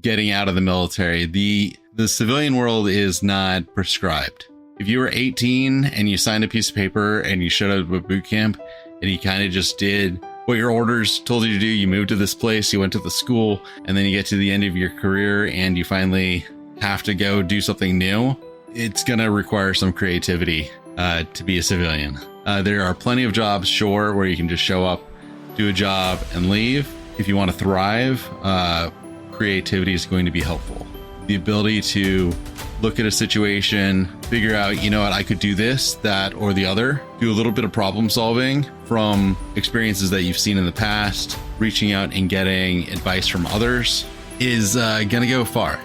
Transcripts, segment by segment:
getting out of the military. The civilian world is not prescribed. If you were 18 and you signed a piece of paper and you showed up at boot camp and you kind of just did what your orders told you to do, you moved to this place, you went to the school, and then you get to the end of your career and you finally have to go do something new, it's going to require some creativity to be a civilian. There are plenty of jobs, sure, where you can just show up, do a job, and leave. If you want to thrive, creativity is going to be helpful. The ability to look at a situation, figure out, you know what, I could do this, that, or the other, do a little bit of problem solving from experiences that you've seen in the past, reaching out and getting advice from others is going to go far.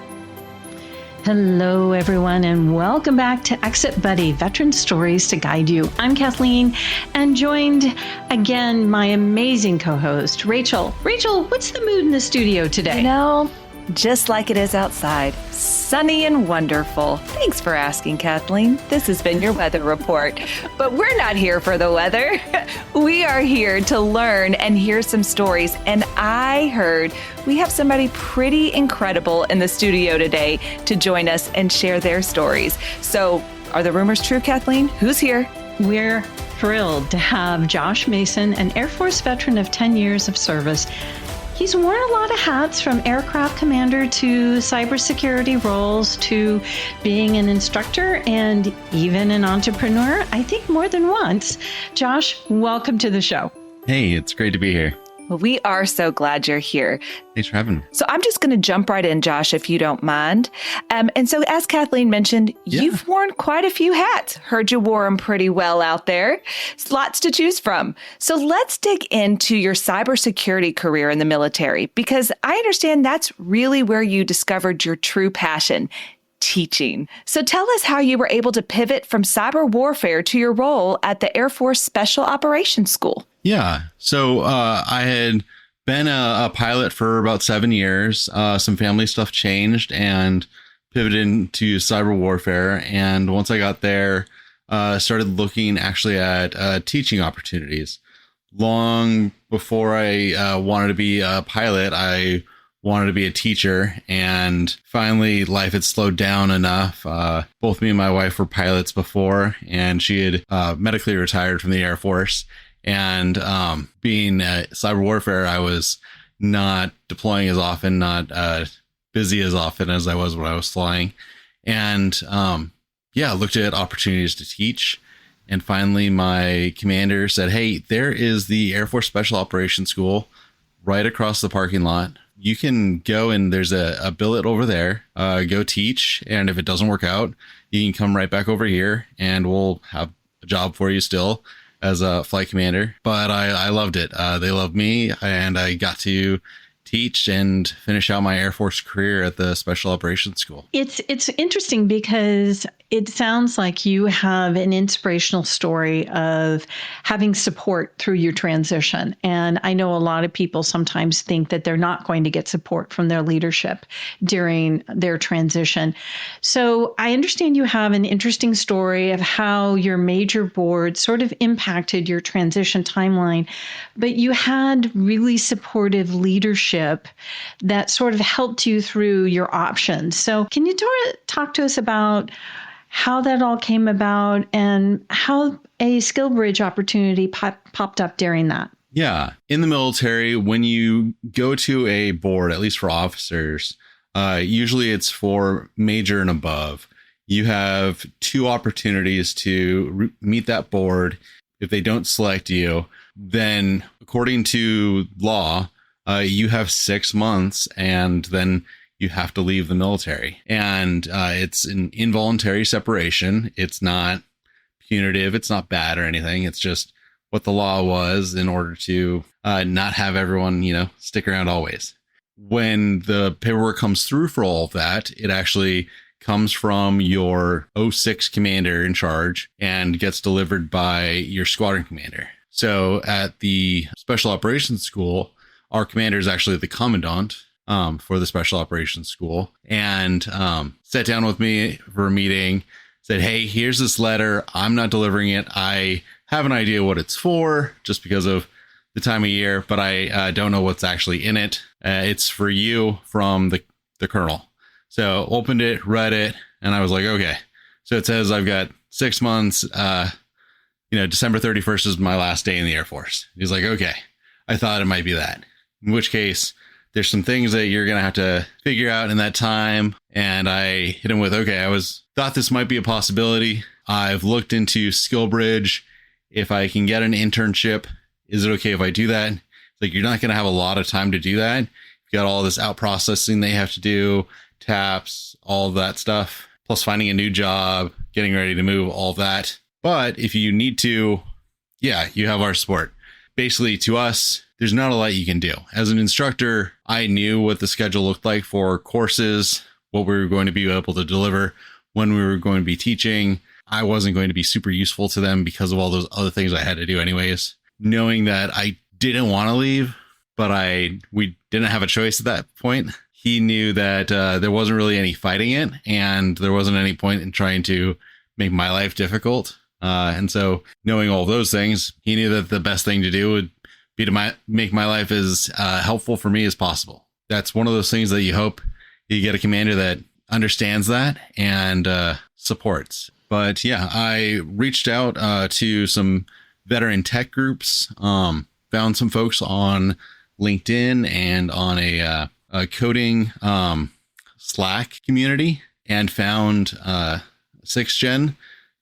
Hello, everyone, and welcome back to Exit Buddy, Veteran Stories to Guide You. I'm Kathleen, and joined again my amazing co-host, Rachel. Rachel, what's the mood in the studio today? You know, just like it is outside, sunny and wonderful. Thanks for asking, Kathleen. This has been your weather report. But we're not here for the weather. We are here to learn and hear some stories. And I heard we have somebody pretty incredible in the studio today to join us and share their stories. So are the rumors true, Kathleen? Who's here? We're thrilled to have Josh Mason, an Air Force veteran of 10 years of service. He's worn a lot of hats, from aircraft commander to cybersecurity roles to being an instructor and even an entrepreneur, I think more than once. Josh, welcome to the show. Hey, it's great to be here. Well, we are so glad you're here. Thanks for having me. So I'm just going to jump right in, Josh, if you don't mind. And so as Kathleen mentioned, You've worn quite a few hats. Heard you wore them pretty well out there. It's lots to choose from. So let's dig into your cybersecurity career in the military, because I understand that's really where you discovered your true passion, teaching. So tell us how you were able to pivot from cyber warfare to your role at the Air Force Special Operations School. Yeah. So I had been a pilot for about 7 years. Some family stuff changed and pivoted into cyber warfare. And once I got there, started looking actually at teaching opportunities. Long before I wanted to be a pilot, I wanted to be a teacher, and finally life had slowed down enough. Both me and my wife were pilots before, and she had medically retired from the Air Force. And being cyber warfare, I was not deploying as often, not busy as often as I was when I was flying. And looked at opportunities to teach. And finally, my commander said, hey, there is the Air Force Special Operations School right across the parking lot. You can go, and there's a billet over there, go teach. And if it doesn't work out, you can come right back over here and we'll have a job for you still as a flight commander. But I loved it. They loved me, and I got to teach and finish out my Air Force career at the Special Operations School. It's interesting because it sounds like you have an inspirational story of having support through your transition. And I know a lot of people sometimes think that they're not going to get support from their leadership during their transition. So I understand you have an interesting story of how your major board sort of impacted your transition timeline, but you had really supportive leadership that sort of helped you through your options. So can you talk to us about how that all came about and how a SkillBridge opportunity popped up during that? Yeah. In the military, when you go to a board, at least for officers, usually it's for major and above. You have 2 opportunities to meet that board. If they don't select you, then according to law, you have 6 months, and then you have to leave the military. And it's an involuntary separation. It's not punitive. It's not bad or anything. It's just what the law was in order to not have everyone, stick around always. When the paperwork comes through for all of that, it actually comes from your 06 commander in charge and gets delivered by your squadron commander. So at the Special Operations School, our commander is actually the commandant for the Special Operations School, and sat down with me for a meeting, said, hey, here's this letter. I'm not delivering it. I have an idea what it's for just because of the time of year, but I don't know what's actually in it. It's for you from the the kernel. So opened it, read it, and I was like, okay. So it says I've got 6 months. December 31st is my last day in the Air Force. He's like, okay. I thought it might be that. In which case, there's some things that you're going to have to figure out in that time. And I hit him with, okay, thought this might be a possibility. I've looked into SkillBridge. If I can get an internship, is it okay if I do that? It's like, you're not going to have a lot of time to do that. You've got all this out processing they have to do, taps, all of that stuff, plus finding a new job, getting ready to move, all that. But if you need to, yeah, you have our support. Basically, to us, there's not a lot you can do. As an instructor, I knew what the schedule looked like for courses, what we were going to be able to deliver, when we were going to be teaching. I wasn't going to be super useful to them because of all those other things I had to do anyways. Knowing that I didn't want to leave, but we didn't have a choice at that point. He knew that there wasn't really any fighting it, and there wasn't any point in trying to make my life difficult. And so knowing all those things, he knew that the best thing to do would be to make my life as helpful for me as possible. That's one of those things that you hope you get a commander that understands that and supports. But yeah, I reached out to some veteran tech groups, found some folks on LinkedIn and on a coding Slack community, and found 6gen,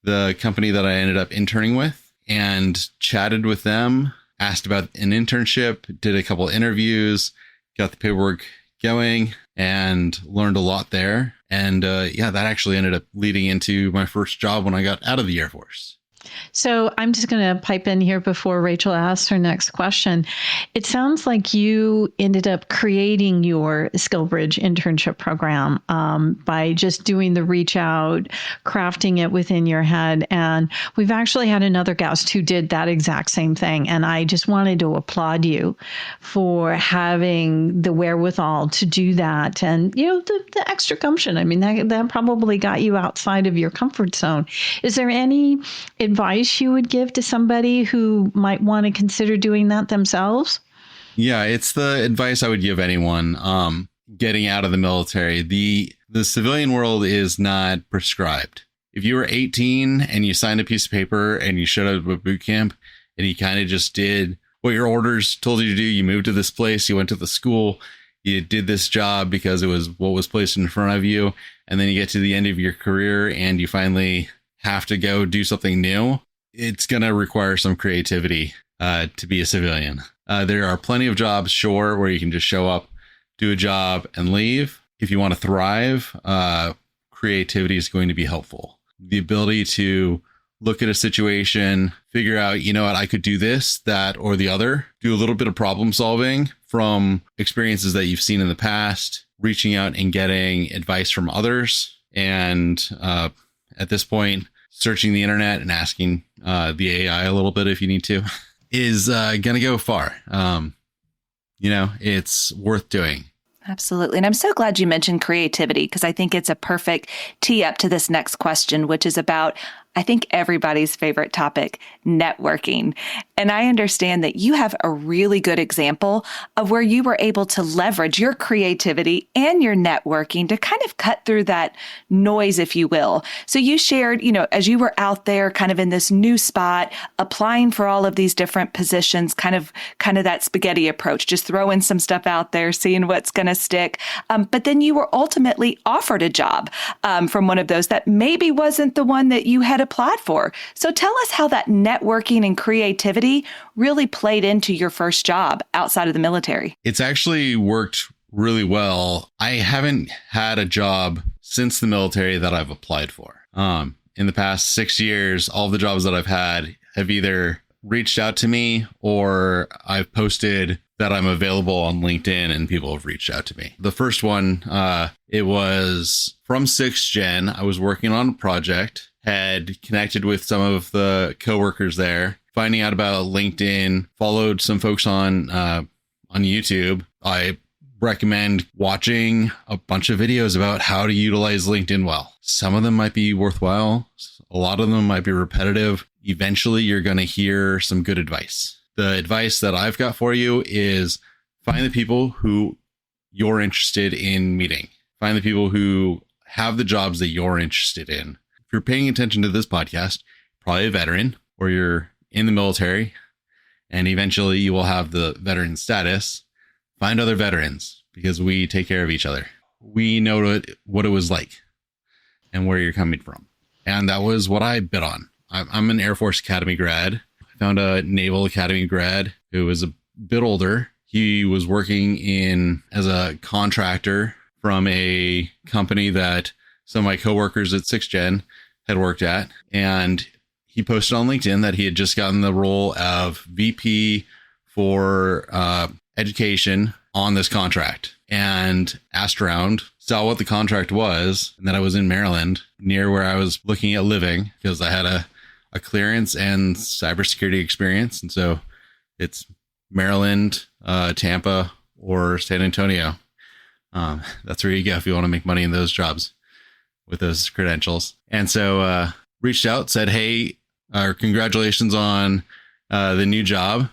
the company that I ended up interning with, and chatted with them, asked about an internship, did a couple interviews, got the paperwork going, and learned a lot there. And that actually ended up leading into my first job when I got out of the Air Force. So I'm just going to pipe in here before Rachel asks her next question. It sounds like you ended up creating your SkillBridge internship program by just doing the reach out, crafting it within your head. And we've actually had another guest who did that exact same thing. And I just wanted to applaud you for having the wherewithal to do that. And, the extra gumption. I mean, that probably got you outside of your comfort zone. Is there any advice you would give to somebody who might want to consider doing that themselves? Yeah, it's the advice I would give anyone getting out of the military. The civilian world is not prescribed. If you were 18 and you signed a piece of paper and you showed up at boot camp and you kind of just did what your orders told you to do, you moved to this place, you went to the school, you did this job because it was what was placed in front of you, and then you get to the end of your career and you finally have to go do something new, it's going to require some creativity to be a civilian. There are plenty of jobs, sure, where you can just show up, do a job, and leave. If you want to thrive, creativity is going to be helpful. The ability to look at a situation, figure out, what, I could do this, that, or the other, do a little bit of problem solving from experiences that you've seen in the past, reaching out and getting advice from others, and at this point, searching the internet and asking the AI a little bit if you need to is going to go far. It's worth doing. Absolutely. And I'm so glad you mentioned creativity, because I think it's a perfect tee up to this next question, which is about, I think, everybody's favorite topic, networking. And I understand that you have a really good example of where you were able to leverage your creativity and your networking to kind of cut through that noise, if you will. So you shared, as you were out there kind of in this new spot, applying for all of these different positions, kind of that spaghetti approach, just throwing some stuff out there, seeing what's going to stick. But then you were ultimately offered a job from one of those that maybe wasn't the one that you had applied for. So tell us how that networking and creativity really played into your first job outside of the military. It's actually worked really well. I haven't had a job since the military that I've applied for. In the past 6 years, all the jobs that I've had have either reached out to me or I've posted that I'm available on LinkedIn and people have reached out to me. The first one, it was from 6gen. I was working on a project, had connected with some of the coworkers there, finding out about LinkedIn, followed some folks on YouTube. I recommend watching a bunch of videos about how to utilize LinkedIn well. Some of them might be worthwhile. A lot of them might be repetitive. Eventually, you're going to hear some good advice. The advice that I've got for you is find the people who you're interested in meeting. Find the people who have the jobs that you're interested in. If you're paying attention to this podcast, probably a veteran, or you're in the military, and eventually you will have the veteran status. Find other veterans, because we take care of each other. We know what it was like and where you're coming from. And that was what I bid on. I'm an Air Force Academy grad. I found a Naval Academy grad who was a bit older. He was working as a contractor from a company that some of my coworkers at 6th Gen had worked at. And he posted on LinkedIn that he had just gotten the role of VP for education on this contract, and asked around, saw what the contract was, and that I was in Maryland, near where I was looking at living, because I had a clearance and cybersecurity experience. And so it's Maryland, Tampa, or San Antonio. That's where you go if you want to make money in those jobs with those credentials. And so reached out, said, hey, congratulations on the new job.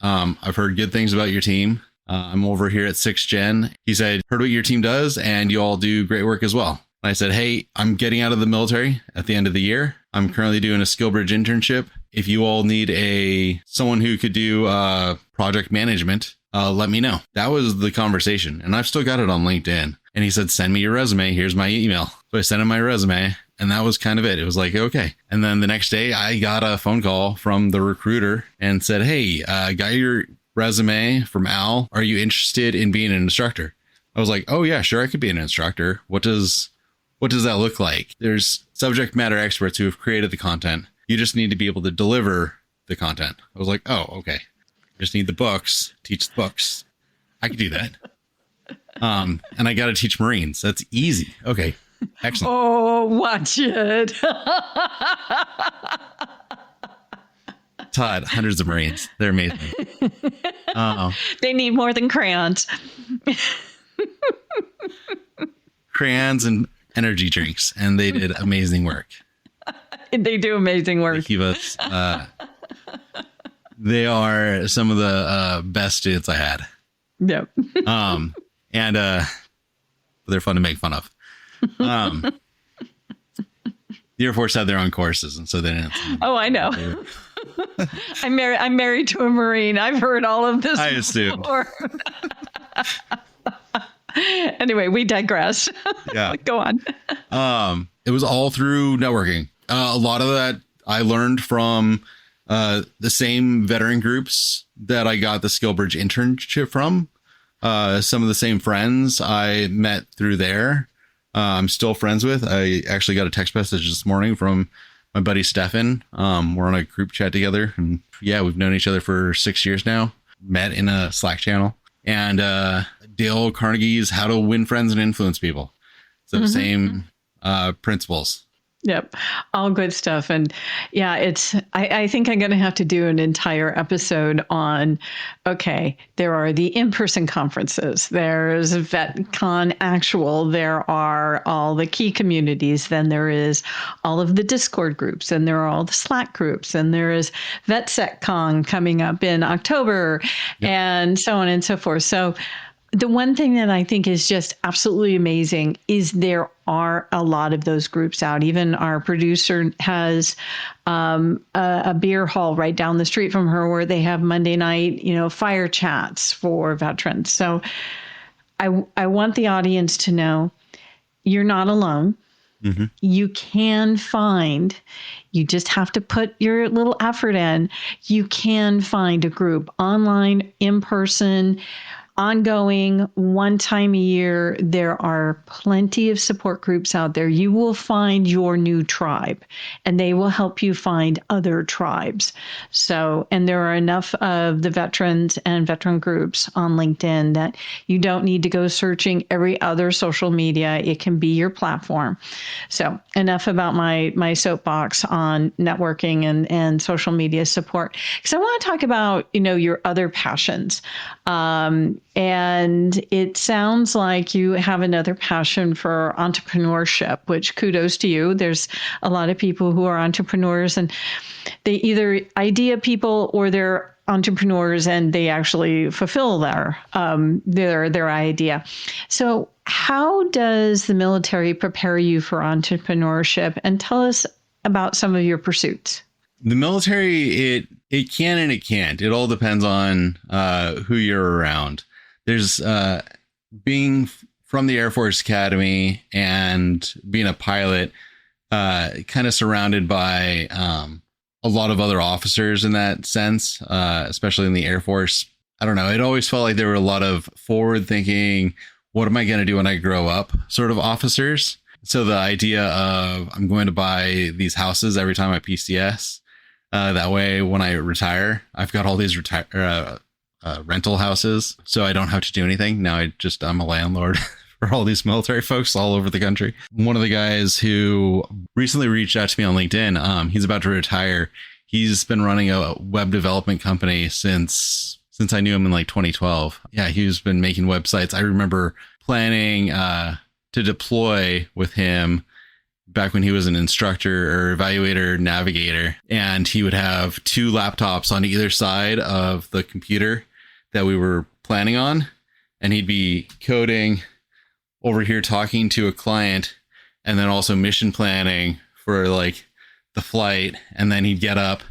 I've heard good things about your team. I'm over here at 6th Gen. He said, heard what your team does, and you all do great work as well. And I said, hey, I'm getting out of the military at the end of the year. I'm currently doing a SkillBridge internship. If you all need someone who could do project management, let me know. That was the conversation. And I've still got it on LinkedIn. And he said, send me your resume. Here's my email. So I sent him my resume, and that was kind of it. It was like, okay. And then the next day I got a phone call from the recruiter and said, hey, I got your resume from Al. Are you interested in being an instructor? I was like, oh yeah, sure. I could be an instructor. What does that look like? There's subject matter experts who have created the content. You just need to be able to deliver the content. I was like, oh, okay. Just need the books, teach the books. I could do that. And I got to teach Marines. That's easy. Okay. Excellent. Oh, watch it. Taught hundreds of Marines. They're amazing. They need more than crayons. Crayons and energy drinks, and they did amazing work. They do amazing work. They keep us. They are some of the best students I had. Yep. And they're fun to make fun of. The Air Force had their own courses, and so they didn't. Oh, I know. I'm married to a Marine. I've heard all of this. I assume. Anyway, we digress. Yeah. Go on. It was all through networking. A lot of that I learned from the same veteran groups that I got the SkillBridge internship from. Some of the same friends I met through there. I'm still friends with. I actually got a text message this morning from my buddy Stefan. We're on a group chat together, and yeah, we've known each other for 6 years now. Met in a Slack channel. And Dale Carnegie's How to Win Friends and Influence People. So same principles. Yep. All good stuff. And yeah, I think I'm going to have to do an entire episode on, okay, there are the in-person conferences, there's VetCon Actual, there are all the key communities, then there is all of the Discord groups, and there are all the Slack groups, and there is VetSecCon coming up in October, and so on and so forth. So the one thing that I think is just absolutely amazing is there are a lot of those groups out. Even our producer has a beer hall right down the street from her where they have Monday night, fire chats for veterans. So I want the audience to know you're not alone. Mm-hmm. You can you just have to put your little effort in. You can find a group online, in person, ongoing, one time a year. There are plenty of support groups out there. You will find your new tribe, and they will help you find other tribes. So, and there are enough of the veterans and veteran groups on LinkedIn that you don't need to go searching every other social media. It can be your platform. So enough about my soapbox on networking and social media support. Because I want to talk about, your other passions. And it sounds like you have another passion for entrepreneurship, which kudos to you. There's a lot of people who are entrepreneurs, and they either idea people or they're entrepreneurs and they actually fulfill their idea. So how does the military prepare you for entrepreneurship? And tell us about some of your pursuits. The military, it can and it can't. It all depends on who you're around. There's being from the Air Force Academy and being a pilot, kind of surrounded by a lot of other officers in that sense, especially in the Air Force. I don't know. It always felt like there were a lot of forward thinking, what am I going to do when I grow up sort of officers. So the idea of I'm going to buy these houses every time I PCS. That way, when I retire, I've got all these rental houses, so I don't have to do anything. Now I'm a landlord for all these military folks all over the country. One of the guys who recently reached out to me on LinkedIn, he's about to retire. He's been running a web development company since I knew him in like 2012. Yeah, he's been making websites. I remember planning to deploy with him back when he was an instructor or evaluator navigator, and he would have 2 laptops on either side of the computer that we were planning on, and he'd be coding over here talking to a client and then also mission planning for like the flight. And then he'd get up,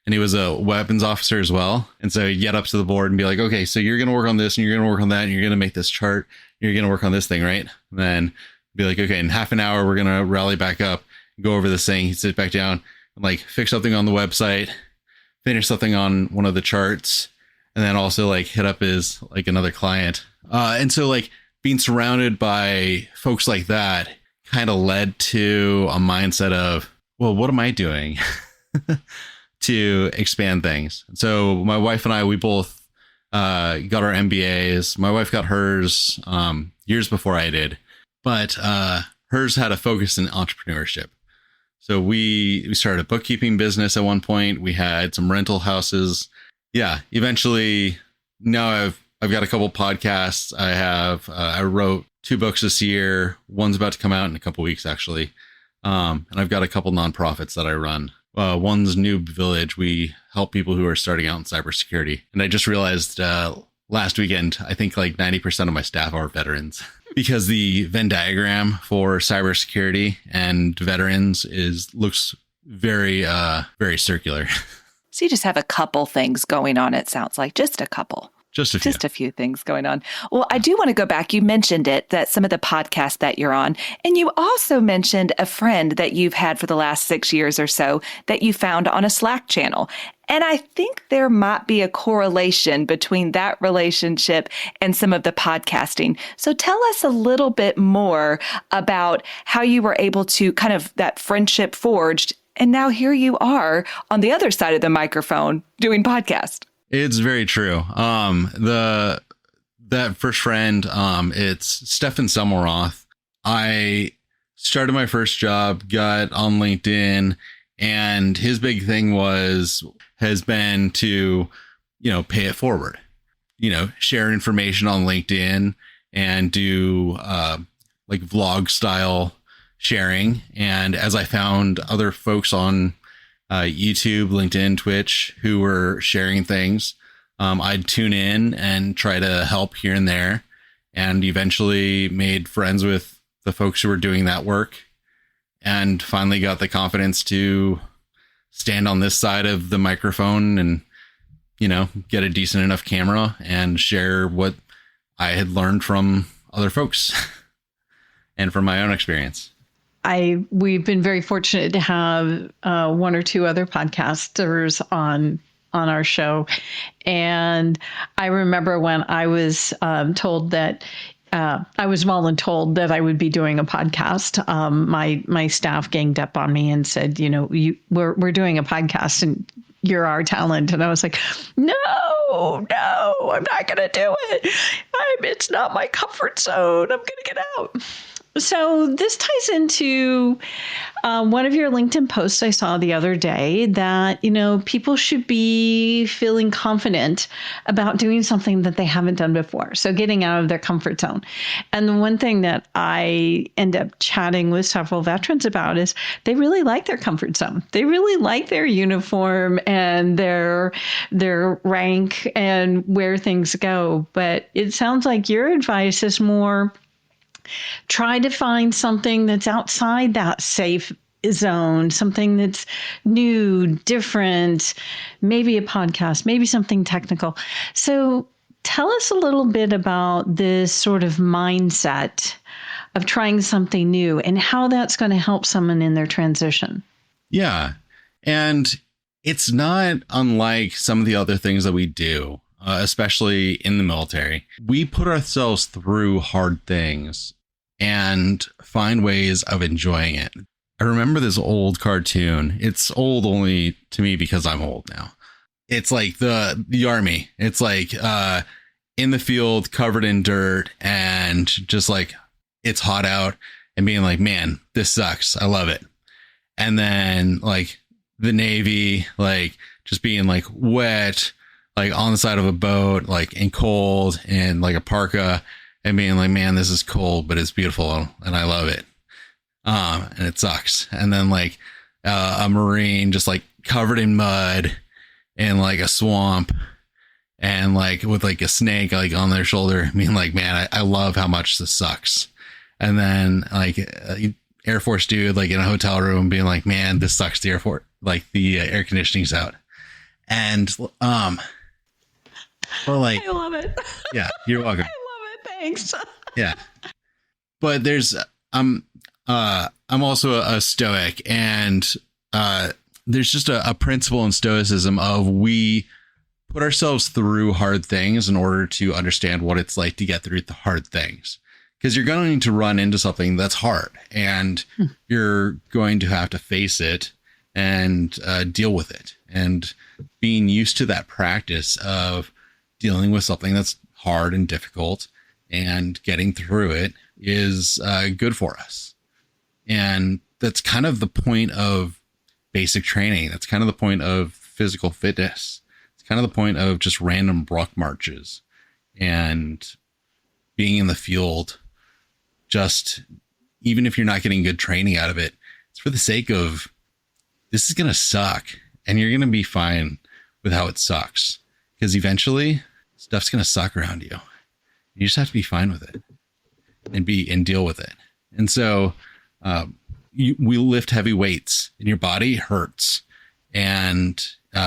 and he was a weapons officer as well, and so he'd get up to the board and be like, okay, so you're going to work on this and you're going to work on that and you're going to make this chart, you're going to work on this thing, right? And then be like, okay, in half an hour, we're going to rally back up, go over this thing. He'd sit back down and like fix something on the website, finish something on one of the charts, and then also like hit up his like another client. And so like being surrounded by folks like that kind of led to a mindset of, well, what am I doing to expand things? So my wife and I, we both got our MBAs. My wife got hers years before I did. But hers had a focus in entrepreneurship. So we started a bookkeeping business at one point. We had some rental houses. Yeah, eventually now I've got a couple podcasts. I wrote 2 books this year. One's about to come out in a couple weeks, actually. And I've got a couple nonprofits that I run. One's New Village. We help people who are starting out in cybersecurity. And I just realized last weekend, I think like 90% of my staff are veterans. Because the Venn diagram for cybersecurity and veterans looks very, very circular. So you just have a couple things going on, it sounds like. Just a couple. Just a few. Just a few things going on. Well, I do want to go back. You mentioned it, that some of the podcasts that you're on. And you also mentioned a friend that you've had for the last 6 years or so that you found on a Slack channel. And I think there might be a correlation between that relationship and some of the podcasting. So tell us a little bit more about how you were able to kind of that friendship forged. And now here you are on the other side of the microphone doing podcast. It's very true. That first friend, it's Stefan Selmoroth. I started my first job, got on LinkedIn, and his big thing has been to, pay it forward, share information on LinkedIn and do like vlog style sharing. And as I found other folks on YouTube, LinkedIn, Twitch who were sharing things, I'd tune in and try to help here and there, and eventually made friends with the folks who were doing that work, and finally got the confidence to stand on this side of the microphone and, get a decent enough camera and share what I had learned from other folks and from my own experience. We've been very fortunate to have 1 or 2 other podcasters on our show. And I remember when I was told that I was voluntold that I would be doing a podcast. My staff ganged up on me and said, we're doing a podcast and you're our talent. And I was like, no, I'm not going to do it. It's not my comfort zone. I'm going to get out. So this ties into one of your LinkedIn posts I saw the other day that, people should be feeling confident about doing something that they haven't done before. So getting out of their comfort zone. And the one thing that I end up chatting with several veterans about is they really like their comfort zone. They really like their uniform and their rank and where things go. But it sounds like your advice is more Try to find something that's outside that safe zone, something that's new, different, maybe a podcast, maybe something technical. So tell us a little bit about this sort of mindset of trying something new and how that's going to help someone in their transition. Yeah. And it's not unlike some of the other things that we do, especially in the military. We put ourselves through hard things and find ways of enjoying it. I remember this old cartoon. It's old only to me because I'm old now. It's like the army. It's like in the field covered in dirt and just like it's hot out and being like, man, this sucks. I love it. And then like the Navy, like just being like wet, like on the side of a boat, like and cold and like a parka and being like, man, this is cold, but it's beautiful and I love it. And it sucks. And then like a Marine just like covered in mud and like a swamp and like with like a snake like on their shoulder being like, man, I love how much this sucks. And then like Air Force dude like in a hotel room being like, man, this sucks. The airport, like the air conditioning's out. And well, like I love it. Yeah, you're welcome. I love it. Thanks. Yeah. But there's I'm also a Stoic, and there's just a principle in Stoicism of we put ourselves through hard things in order to understand what it's like to get through the hard things. Because you're going to need to run into something that's hard, and you're going to have to face it and deal with it. And being used to that practice of dealing with something that's hard and difficult and getting through it is good for us. And that's kind of the point of basic training. That's kind of the point of physical fitness. It's kind of the point of just random ruck marches and being in the field. Just even if you're not getting good training out of it, it's for the sake of this is going to suck and you're going to be fine with how it sucks, because eventually stuff's going to suck around you. You just have to be fine with it and deal with it. And so we lift heavy weights and your body hurts and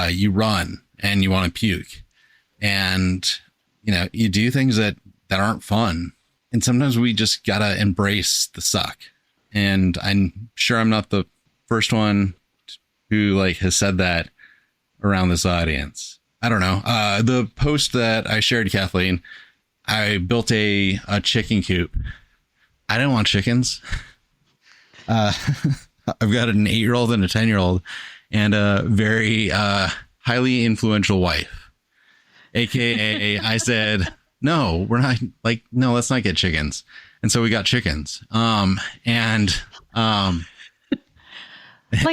you run and you want to puke and, you know, you do things that aren't fun. And sometimes we just got to embrace the suck. And I'm sure I'm not the first one who like has said that around this audience. I don't know. The post that I shared, Kathleen, I built a chicken coop. I didn't want chickens. I've got an 8-year-old and a 10-year-old and a very highly influential wife. AKA I said, no, we're not like, no, let's not get chickens. And so we got chickens. Like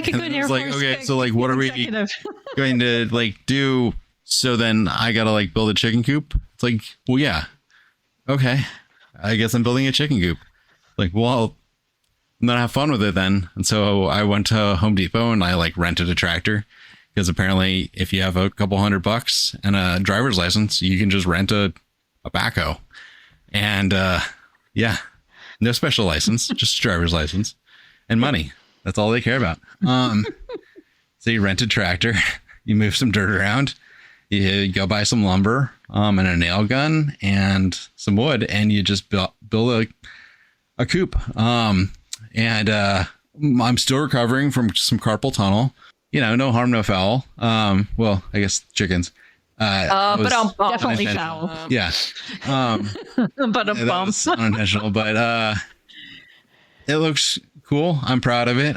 a good Air Force. Like, okay, so like, what are we going to like do? So then I got to like build a chicken coop. It's like, well, yeah. Okay. I guess I'm building a chicken coop. Like, well, I'm going to have fun with it then. And so I went to Home Depot and I like rented a tractor, because apparently if you have a couple $100 and a driver's license, you can just rent a backhoe. And yeah, no special license, just driver's license and money. That's all they care about. So you rent a tractor, you move some dirt around, you go buy some lumber and a nail gun and some wood, and you just build a coop. And I'm still recovering from some carpal tunnel. You know, no harm, no foul. Well, I guess chickens. But definitely foul. Yeah. But a bump. Unintentional, but it looks cool. I'm proud of it.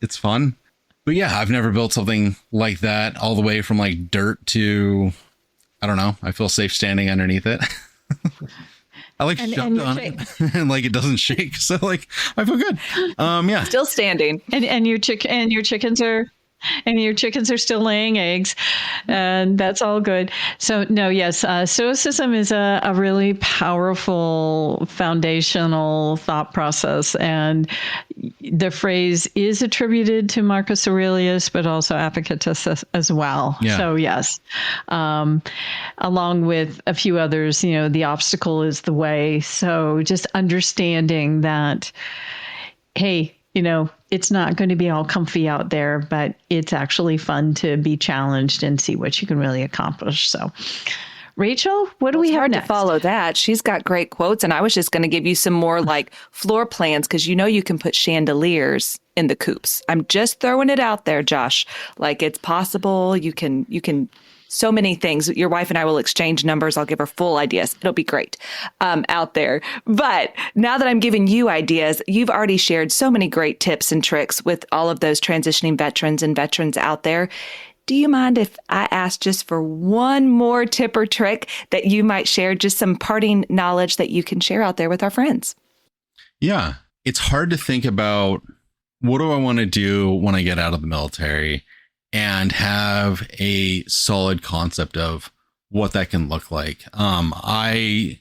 It's fun. But yeah, I've never built something like that all the way from like dirt to, I don't know. I feel safe standing underneath it. I like shoved on it and like it doesn't shake. So like I feel good. Yeah. Still standing. And your chickens are And your chickens are still laying eggs, and that's all good. So, no, yes, Stoicism is a really powerful foundational thought process. And the phrase is attributed to Marcus Aurelius, but also Epictetus as well. Yeah. So, yes, along with a few others, the obstacle is the way. So, just understanding that, hey, it's not going to be all comfy out there, but it's actually fun to be challenged and see what you can really accomplish. So, Rachel, what do we have next? Hard to follow that. She's got great quotes, and I was just going to give you some more like floor plans because you can put chandeliers in the coops. I'm just throwing it out there, Josh. Like it's possible. You can. So many things. Your wife and I will exchange numbers. I'll give her full ideas. It'll be great out there. But now that I'm giving you ideas, you've already shared so many great tips and tricks with all of those transitioning veterans and veterans out there. Do you mind if I ask just for one more tip or trick that you might share, just some parting knowledge that you can share out there with our friends? Yeah. It's hard to think about what do I want to do when I get out of the military and have a solid concept of what that can look like. I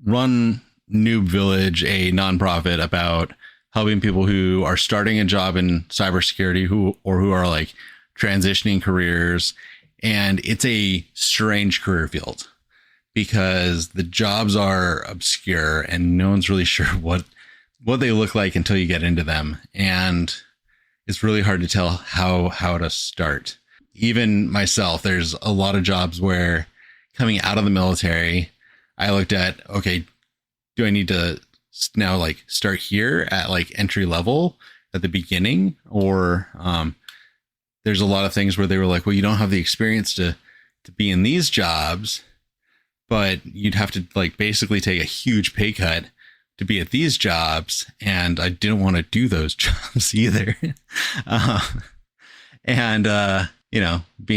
run Noob Village, a nonprofit about helping people who are starting a job in cybersecurity who are like transitioning careers. And it's a strange career field because the jobs are obscure and no one's really sure what they look like until you get into them. And it's really hard to tell how to start. Even myself, there's a lot of jobs where coming out of the military, I looked at, okay, do I need to now like start here at like entry level at the beginning? Or there's a lot of things where they were like, well, you don't have the experience to be in these jobs, but you'd have to like basically take a huge pay cut to be at these jobs. And I didn't want to do those jobs either. Being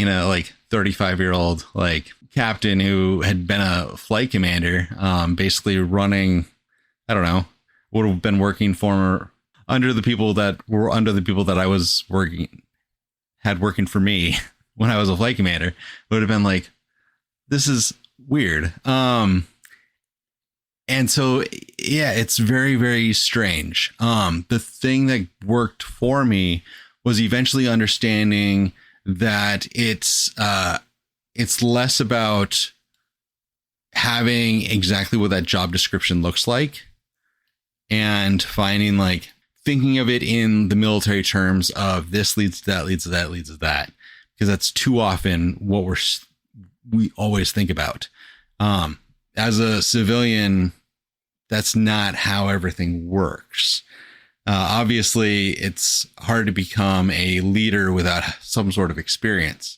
a like 35-year-old like captain who had been a flight commander, basically running, I don't know, would have been working under the people that I was working for me when I was a flight commander, would have been like, this is weird. And so, yeah, it's very, very strange. The thing that worked for me was eventually understanding that it's less about having exactly what that job description looks like and thinking of it in the military terms of this leads to that, leads to that, leads to that, because that's too often what we always think about. As a civilian, that's not how everything works. Obviously, it's hard to become a leader without some sort of experience.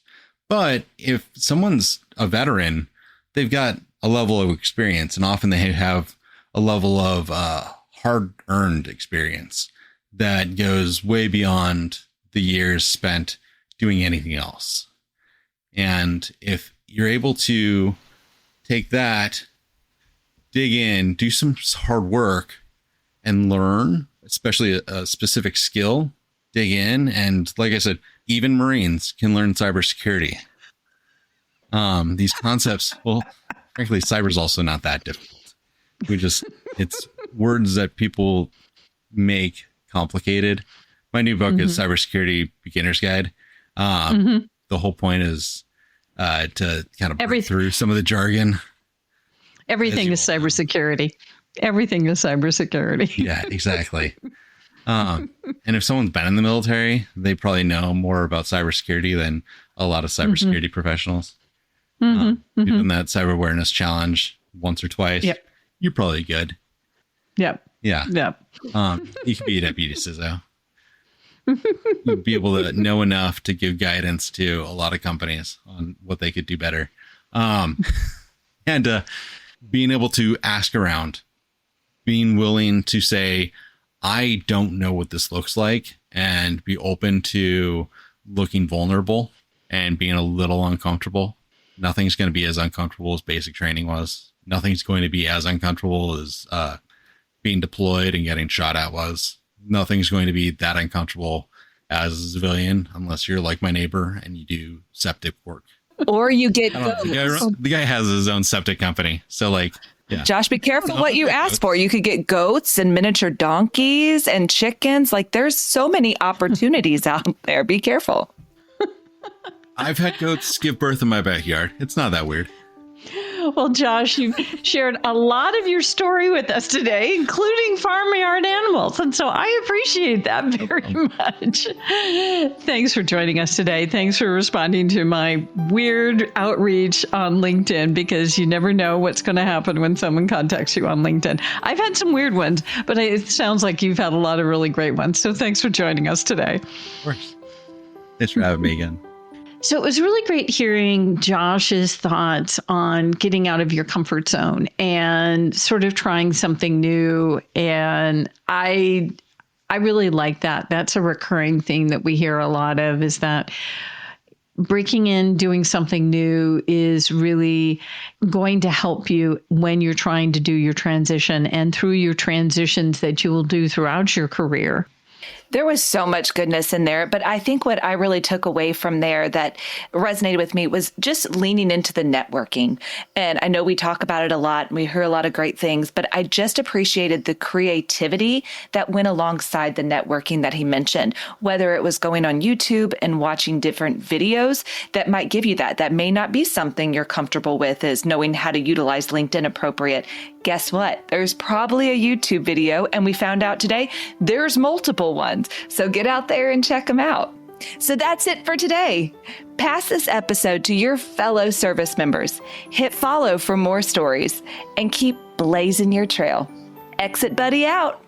But if someone's a veteran, they've got a level of experience, and often they have a level of hard-earned experience that goes way beyond the years spent doing anything else. And if you're able to take that, dig in, do some hard work and learn, especially a specific skill, dig in. And like I said, even Marines can learn cybersecurity. These concepts, well, frankly, cyber is also not that difficult. It's words that people make complicated. My new book is Cybersecurity Beginner's Guide. The whole point is to kind of break through some of the jargon. Everything is cybersecurity. Everything is cybersecurity. Yeah, exactly. And if someone's been in the military, they probably know more about cybersecurity than a lot of cybersecurity professionals. You've done that cyber awareness challenge once or twice. Yep. You're probably good. Yep. Yeah. Yep. You could be a deputy CISO. You'd be able to know enough to give guidance to a lot of companies on what they could do better. And being able to ask around, being willing to say, I don't know what this looks like, and be open to looking vulnerable and being a little uncomfortable. Nothing's going to be as uncomfortable as basic training was. Nothing's going to be as uncomfortable as being deployed and getting shot at was. Nothing's going to be that uncomfortable as a civilian, unless you're like my neighbor and you do septic work. Or you get I don't know, the guy has his own septic company. So like, yeah. Josh, be careful what you ask for. You could get goats and miniature donkeys and chickens. Like there's so many opportunities out there. Be careful. I've had goats give birth in my backyard. It's not that weird. Well, Josh, you've shared a lot of your story with us today, including farmyard animals. And so I appreciate that very much. Thanks for joining us today. Thanks for responding to my weird outreach on LinkedIn, because you never know what's going to happen when someone contacts you on LinkedIn. I've had some weird ones, but it sounds like you've had a lot of really great ones. So thanks for joining us today. Of course. Thanks for having me again. So it was really great hearing Josh's thoughts on getting out of your comfort zone and sort of trying something new. And I really like that. That's a recurring theme that we hear a lot of, is that breaking in, doing something new is really going to help you when you're trying to do your transition and through your transitions that you will do throughout your career. There was so much goodness in there, but I think what I really took away from there that resonated with me was just leaning into the networking. And I know we talk about it a lot and we hear a lot of great things, but I just appreciated the creativity that went alongside the networking that he mentioned, whether it was going on YouTube and watching different videos that might give you that may not be something you're comfortable with, is knowing how to utilize LinkedIn appropriate. Guess what? There's probably a YouTube video, and we found out today there's multiple ones. So get out there and check them out. So that's it for today. Pass this episode to your fellow service members. Hit follow for more stories and keep blazing your trail. Exit Buddy out.